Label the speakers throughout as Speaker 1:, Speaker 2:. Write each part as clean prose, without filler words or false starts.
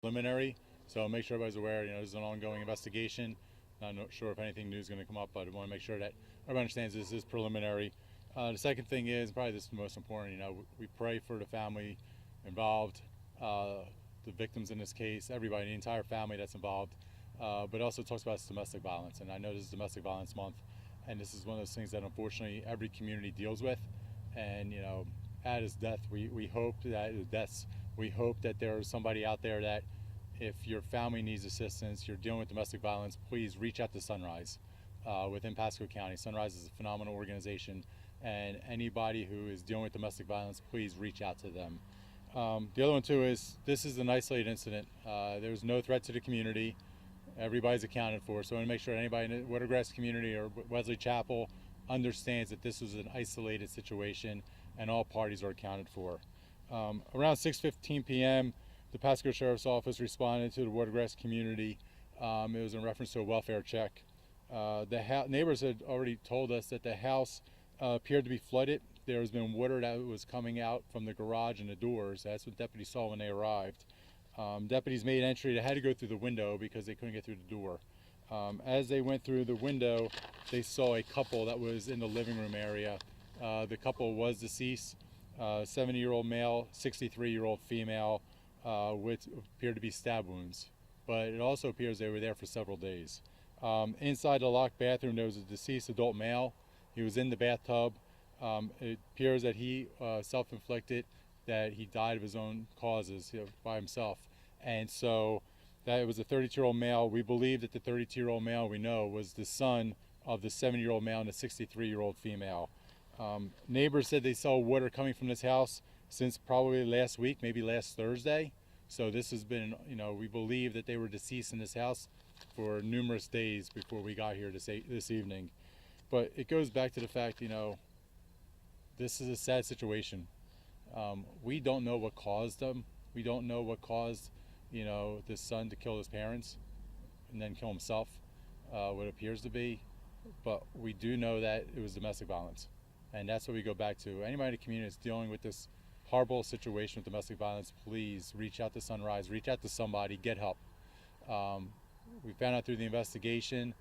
Speaker 1: preliminary, so make sure everybody's aware. This is an ongoing investigation. I'm not sure if anything new is going to come up, but I want to make sure that everyone understands this is preliminary. The second thing is, probably this is the most important, we pray for the family involved, the victims in this case, everybody, the entire family that's involved, but also talks about domestic violence. And I know this is Domestic Violence Month, and this is one of those things that unfortunately every community deals with. And at his death, we hope that there is somebody out there that, if your family needs assistance, you're dealing with domestic violence, please reach out to Sunrise within Pasco County. Sunrise is a phenomenal organization, and anybody who is dealing with domestic violence, please reach out to them. The other one too is, this is an isolated incident. There's no threat to the community. Everybody's accounted for, so I want to make sure anybody in the WaterGrass community or Wesley Chapel understands that this was an isolated situation and all parties are accounted for. Around 6:15 p.m., the Pasco Sheriff's Office responded to the WaterGrass community. It was in reference to a welfare check. The neighbors had already told us that the house appeared to be flooded. There has been water that was coming out from the garage and the doors. That's what deputies saw when they arrived. Deputies made entry. They had to go through the window because they couldn't get through the door. As they went through the window, they saw a couple that was in the living room area. The couple was deceased, 70-year-old male, 63-year-old female, with appeared to be stab wounds. But it also appears they were there for several days. Inside the locked bathroom, there was a deceased adult male. He was in the bathtub. It appears that he self-inflicted, that he died of his own causes by himself. And so that it was a 32-year-old male. We believe that the 32-year-old male, we know, was the son of the 70-year-old male and the 63-year-old female. Neighbors said they saw water coming from this house since probably last week, maybe last Thursday. So this has been, we believe that they were deceased in this house for numerous days before we got here this evening. But it goes back to the fact, this is a sad situation. We don't know what caused them. We don't know what caused, this son to kill his parents and then kill himself, what it appears to be. But we do know that it was domestic violence. And that's what we go back to. Anybody in the community that's dealing with this horrible situation with domestic violence, please reach out to Sunrise, reach out to somebody, get help. We found out through the investigation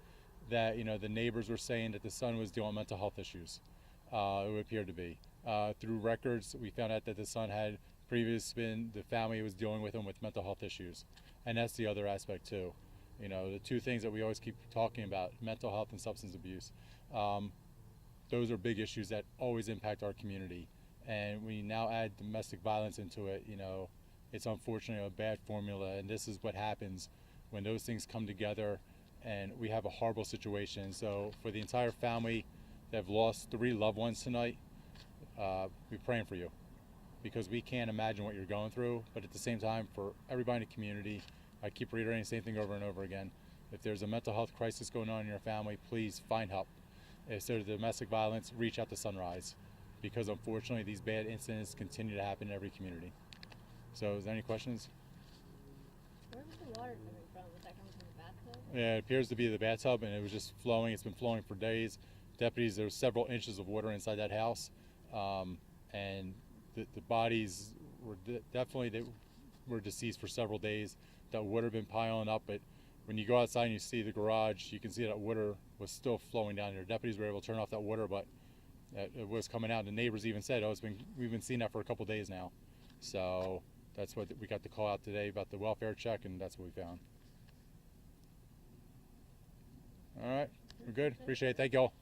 Speaker 1: that the neighbors were saying that the son was dealing with mental health issues. It would appear to be. Through records, we found out that the son had previously the family was dealing with him with mental health issues. And that's the other aspect too. The two things that we always keep talking about, mental health and substance abuse. Those are big issues that always impact our community. And we now add domestic violence into it, it's unfortunately a bad formula. And this is what happens when those things come together and we have a horrible situation. So for the entire family that have lost 3 loved ones tonight, we're praying for you, because we can't imagine what you're going through. But at the same time, for everybody in the community, I keep reiterating the same thing over and over again. If there's a mental health crisis going on in your family, please find help. If there's domestic violence, reach out to Sunrise, because unfortunately these bad incidents continue to happen in every community. So is there any questions?
Speaker 2: Where was the water coming from? Was that coming from the bathtub?
Speaker 1: Yeah, it appears to be the bathtub, and it was just flowing. It's been flowing for days. Deputies, there were several inches of water inside that house, and the bodies were definitely were deceased for several days. That water had been piling up, but when you go outside and you see the garage, you can see that water was still flowing down there. Deputies were able to turn off that water, but it was coming out. The neighbors even said, we've been seeing that for a couple days now. So that's what we got the call out today about the welfare check, and that's what we found. All right, we're good. Appreciate it. Thank you all.